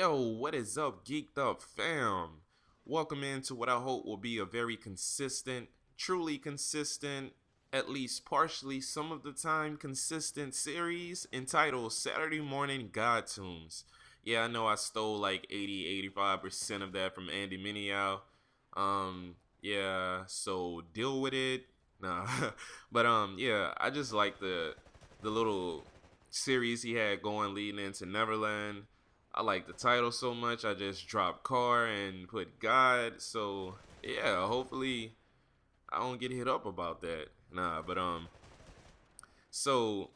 Yo, what is up, Geeked Up fam? Welcome into what I hope will be a very consistent, truly consistent, at least partially some of the time consistent series entitled Saturday Morning God-Tunes. Yeah, I know I stole like 85% of that from Andy Mineo. Yeah, so deal with it. Nah, but yeah, I just like the little series he had going leading into Neverland. I like the title so much, I just dropped car and put God. So yeah, hopefully I don't get hit up about that. Nah, but so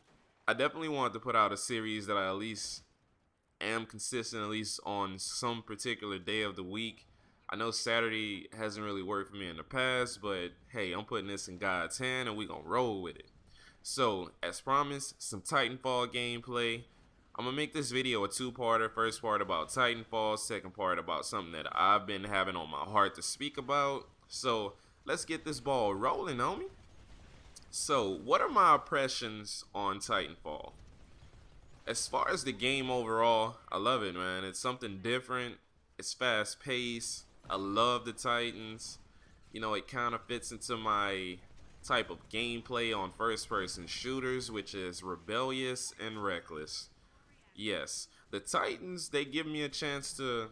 I definitely wanted to put out a series that I at least am consistent, at least on some particular day of the week. I know Saturday hasn't really worked for me in the past, but hey, I'm putting this in God's hand and we gonna roll with it. So, as promised, some Titanfall gameplay. I'm gonna make this video a two-parter. First part about Titanfall, second part about something that I've been having on my heart to speak about. So, let's get this ball rolling, homie. So, what are my impressions on Titanfall? As far as the game overall, I love it, man. It's something different. It's fast-paced. I love the Titans. You know, it kind of fits into my type of gameplay on first-person shooters, which is rebellious and reckless. Yes, the Titans, they give me a chance to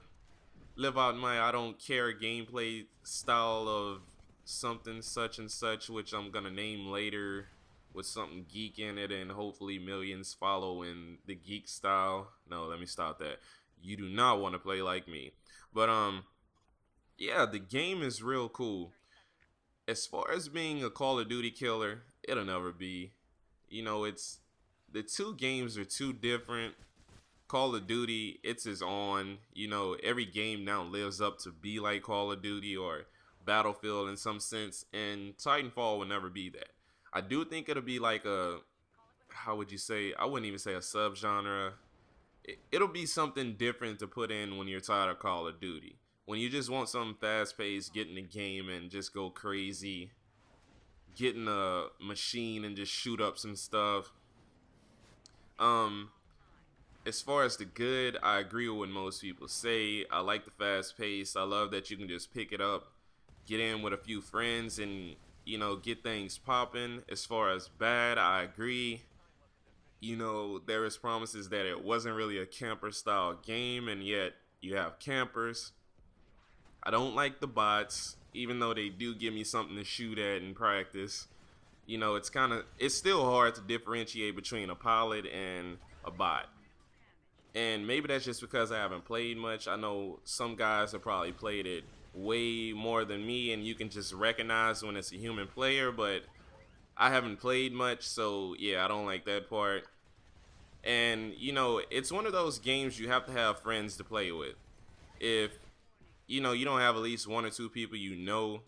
live out my I don't care gameplay style of something such and such, which I'm gonna name later with something geek in it, and hopefully millions follow in the geek style. No, let me stop that. You do not want to play like me. But yeah, the game is real cool. As far as being a Call of Duty killer, it'll never be. You know, it's the two games are too different. Call of Duty, it's its own. You know, every game now lives up to be like Call of Duty or Battlefield in some sense, and Titanfall will never be that. I do think it'll be like a, how would you say, I wouldn't even say a subgenre. It'll be something different to put in when you're tired of Call of Duty. When you just want something fast-paced, get in the game and just go crazy, get in a machine and just shoot up some stuff. As far as the good, I agree with what most people say. I like the fast pace. I love that you can just pick it up, get in with a few friends, and you know, get things popping. As far as bad, I agree. You know, there is promises that it wasn't really a camper style game, and yet you have campers. I don't like the bots, even though they do give me something to shoot at in practice. You know, it's still hard to differentiate between a pilot and a bot. And maybe that's just because I haven't played much. I know some guys have probably played it way more than me, and you can just recognize when it's a human player, but I haven't played much, so yeah, I don't like that part. And, you know, it's one of those games you have to have friends to play with. If, you know, you don't have at least one or two people you know,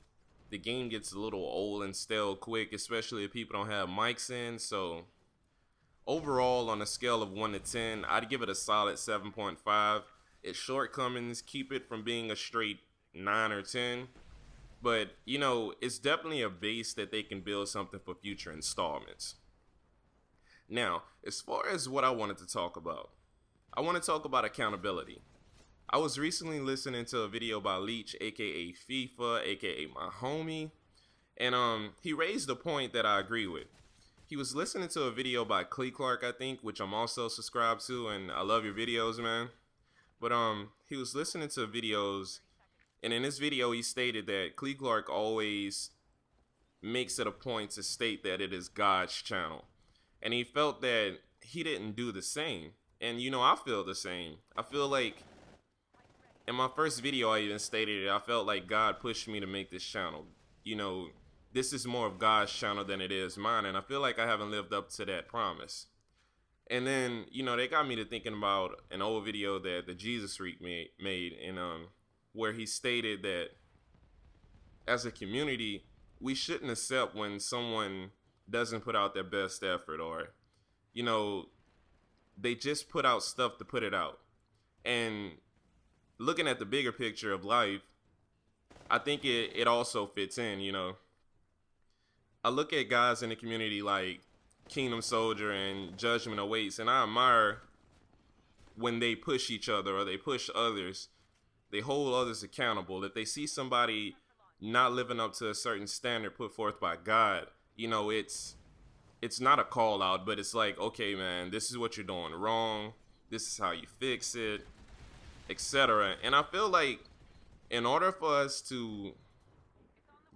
the game gets a little old and stale quick, especially if people don't have mics in, so overall, on a scale of 1 to 10, I'd give it a solid 7.5. Its shortcomings keep it from being a straight 9 or 10. But, you know, it's definitely a base that they can build something for future installments. Now, as far as what I wanted to talk about, I want to talk about accountability. I was recently listening to a video by Leech, aka FIFA, aka my homie, and he raised a point that I agree with. He was listening to a video by Clark, I think, which I'm also subscribed to, and I love your videos, man. But he was listening to videos, and in this video he stated that Clark always makes it a point to state that it is God's channel. And he felt that he didn't do the same. And you know, I feel the same. I feel like in my first video I even stated it, I felt like God pushed me to make this channel. You know, this is more of God's channel than it is mine, and I feel like I haven't lived up to that promise. And then, you know, they got me to thinking about an old video that the Jesus Freak made, and where he stated that as a community, we shouldn't accept when someone doesn't put out their best effort, or, you know, they just put out stuff to put it out. And looking at the bigger picture of life, I think it also fits in, you know. I look at guys in the community like Kingdom Soldier and Judgment Awaits, and I admire when they push each other or they push others, they hold others accountable. If they see somebody not living up to a certain standard put forth by God, you know, it's not a call out, but it's like, okay, man, this is what you're doing wrong. This is how you fix it, etc. And I feel like in order for us to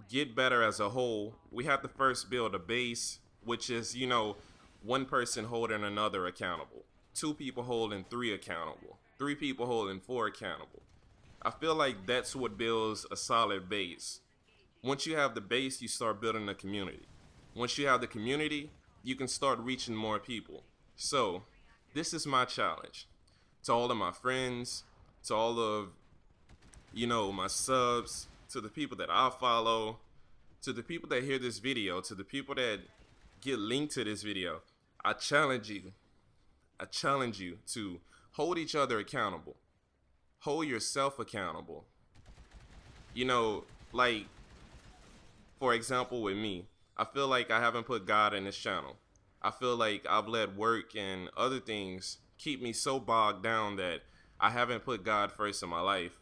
get better as a whole, we have to first build a base, which is, you know, one person holding another accountable, two people holding three accountable, three people holding four accountable. I feel like that's what builds a solid base. Once you have the base, you start building a community. Once you have the community, you can start reaching more people. So, this is my challenge to all of my friends, to all of, you know, my subs, to the people that I follow, to the people that hear this video, to the people that get linked to this video. I challenge you to hold each other accountable. Hold yourself accountable. You know, like, for example, with me, I feel like I haven't put God in this channel. I feel like I've let work and other things keep me so bogged down that I haven't put God first in my life.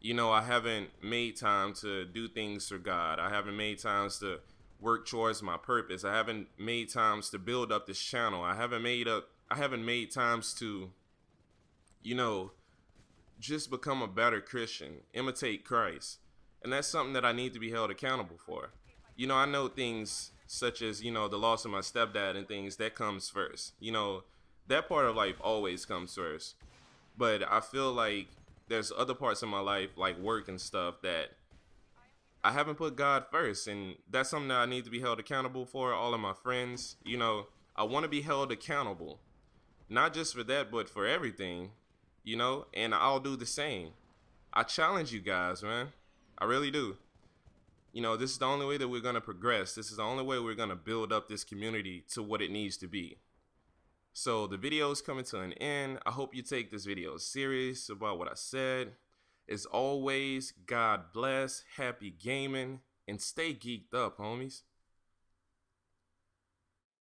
You know, I haven't made time to do things for God. I haven't made times to work towards my purpose. I haven't made times to build up this channel. I haven't made times to, you know, just become a better Christian, imitate Christ. And that's something that I need to be held accountable for. You know, I know things such as, you know, the loss of my stepdad and things, that comes first. You know, that part of life always comes first. But I feel like there's other parts of my life, like work and stuff, that I haven't put God first. And that's something that I need to be held accountable for. All of my friends, you know, I want to be held accountable. Not just for that, but for everything, you know, and I'll do the same. I challenge you guys, man. I really do. You know, this is the only way that we're going to progress. This is the only way we're going to build up this community to what it needs to be. So the video is coming to an end. I hope you take this video serious about what I said. As always, God bless, happy gaming, and stay geeked up, homies.